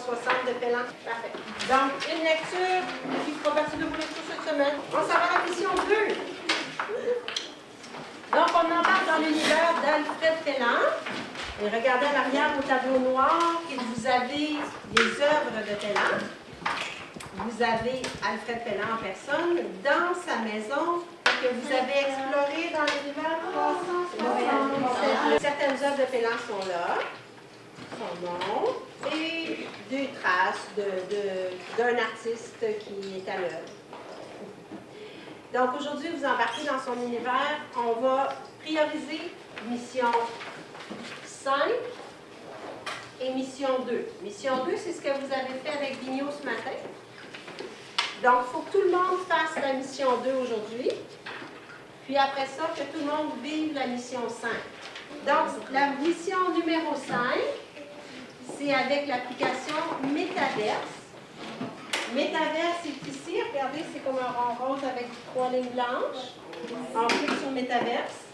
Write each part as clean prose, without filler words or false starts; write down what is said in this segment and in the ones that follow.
360 de Pellan. Parfait. Donc, une lecture qui fera partie de vos lectures cette semaine. On s'en va à la mission 2. Donc, on embarque dans l'univers d'Alfred Pellan. Et regardez à l'arrière au tableau noir que vous avez les œuvres de Pellan. Vous avez Alfred Pellan en personne dans sa maison que vous avez exploré dans l'univers 360. Certaines œuvres de Pellan sont là, son nom, et des traces d'un artiste qui est à l'œuvre. Donc aujourd'hui, vous embarquez dans son univers. On va prioriser mission 5 et mission 2. Mission 2, c'est ce que vous avez fait avec Vigneault ce matin. Donc, il faut que tout le monde fasse la mission 2 aujourd'hui. Puis après ça, que tout le monde vive la mission 5. Donc, la mission numéro 5, c'est avec l'application Metaverse. Metaverse est ici. Regardez, c'est comme un rond rose avec 3 lignes blanches. On clique sur Metaverse.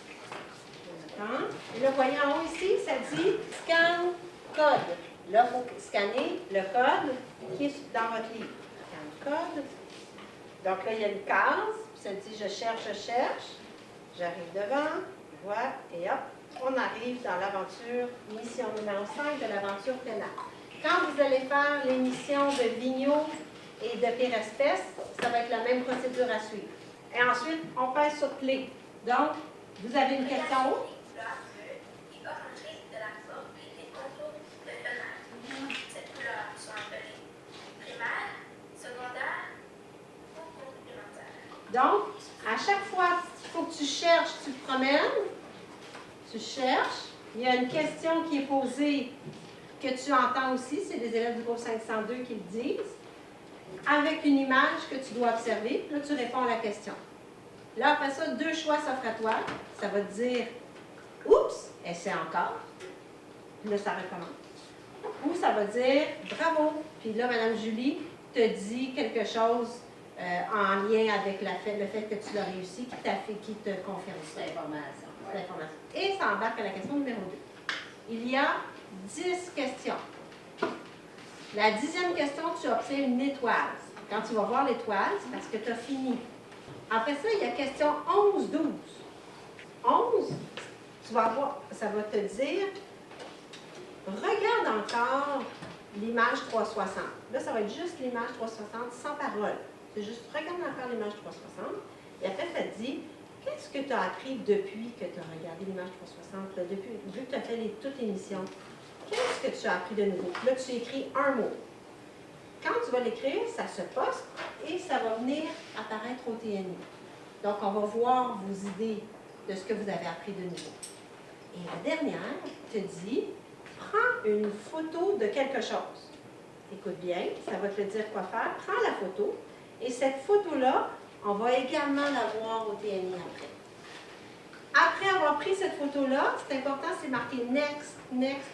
Et là, vous voyez en haut ici, ça dit « Scan code ». Là, il faut scanner le code qui est dans votre livre. Scan code. Donc là, il y a une case. Puis ça dit « Je cherche, je cherche ». J'arrive devant. Voilà. Et hop, on arrive dans l'aventure, mission numéro 5 de l'aventure Pellan. Quand vous allez faire les missions de Vigneault et de Pire Espèce, ça va être la même procédure à suivre. Et ensuite, on pèse sur play. Donc, vous avez une question haut? Donc, à chaque fois qu'il faut que tu cherches, tu te promènes, tu cherches, il y a une question qui est posée que tu entends aussi, c'est les élèves du cours 502 qui le disent, avec une image que tu dois observer, puis là tu réponds à la question. Là, après ça, 2 choix s'offrent à toi, ça va te dire « Oups, essaie encore », puis là ça recommence. Ou ça va dire « Bravo », puis là, Mme Julie te dit quelque chose en lien avec le fait que tu l'as réussi, qui te confirme cette information. Et ça embarque à la question numéro 2. Il y a 10 questions. La 10e question, tu obtiens une étoile. Quand tu vas voir l'étoile, c'est parce que tu as fini. Après ça, il y a question 11-12. 11, tu vas voir, ça va te dire, regarde encore l'image 360. Là, ça va être juste l'image 360 sans parole. C'est juste, regarde encore l'image 360. Et après, ça te dit, qu'est-ce que tu as appris depuis que tu as regardé l'image 360, là, vu que tu as fait toutes les missions? Qu'est-ce que tu as appris de nouveau? Là, tu écris un mot. Quand tu vas l'écrire, ça se poste et ça va venir apparaître au TNI. Donc, on va voir vos idées de ce que vous avez appris de nouveau. Et la dernière te dit, prends une photo de quelque chose. Écoute bien, ça va te dire quoi faire. Prends la photo. Et cette photo-là, on va également la voir au TNI après. Après avoir pris cette photo-là, c'est important, c'est marqué « Next »,« Next »,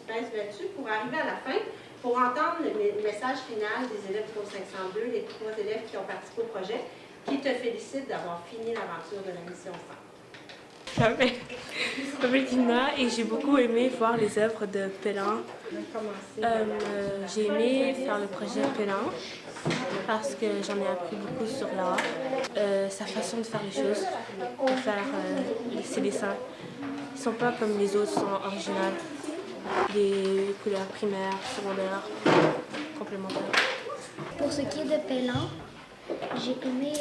pèse là-dessus pour arriver à la fin, pour entendre le message final des élèves du cours 502, les 3 élèves qui ont participé au projet, qui te félicitent d'avoir fini l'aventure de la mission 5. Je m'appelle Tina et j'ai beaucoup aimé voir les œuvres de Pellan. J'ai aimé faire le projet Pellan parce que j'en ai appris beaucoup sur l'art, sa façon de faire les choses, de faire ses dessins. Ils ne sont pas comme les autres, ils sont originaux. Des couleurs primaires, secondaires, complémentaires. Pour ce qui est de Pellan, j'ai aimé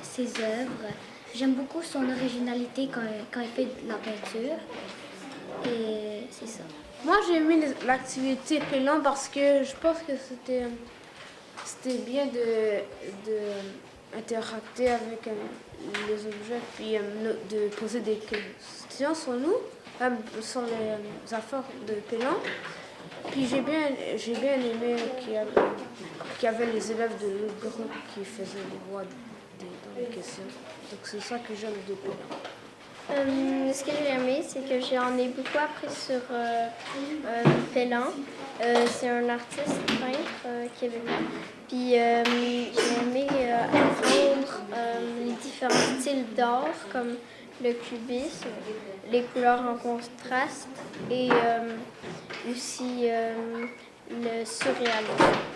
ses œuvres. J'aime beaucoup son originalité quand il fait de la peinture. Et c'est ça. Moi, j'ai aimé l'activité Pellan parce que je pense que c'était bien d'interacter avec les objets puis de poser des questions sur nous, sur les affaires de Pellan. Puis j'ai bien aimé qu'il y avait les élèves de l'autre groupe qui faisaient les voix dans les questions. Donc c'est ça que j'aime de Pellan. Ce que j'ai aimé, c'est que j'en ai beaucoup appris sur Pellan. C'est un artiste peintre québécois. Puis j'ai aimé apprendre les différents styles d'art comme le cubisme, les couleurs en contraste et aussi le surréaliste.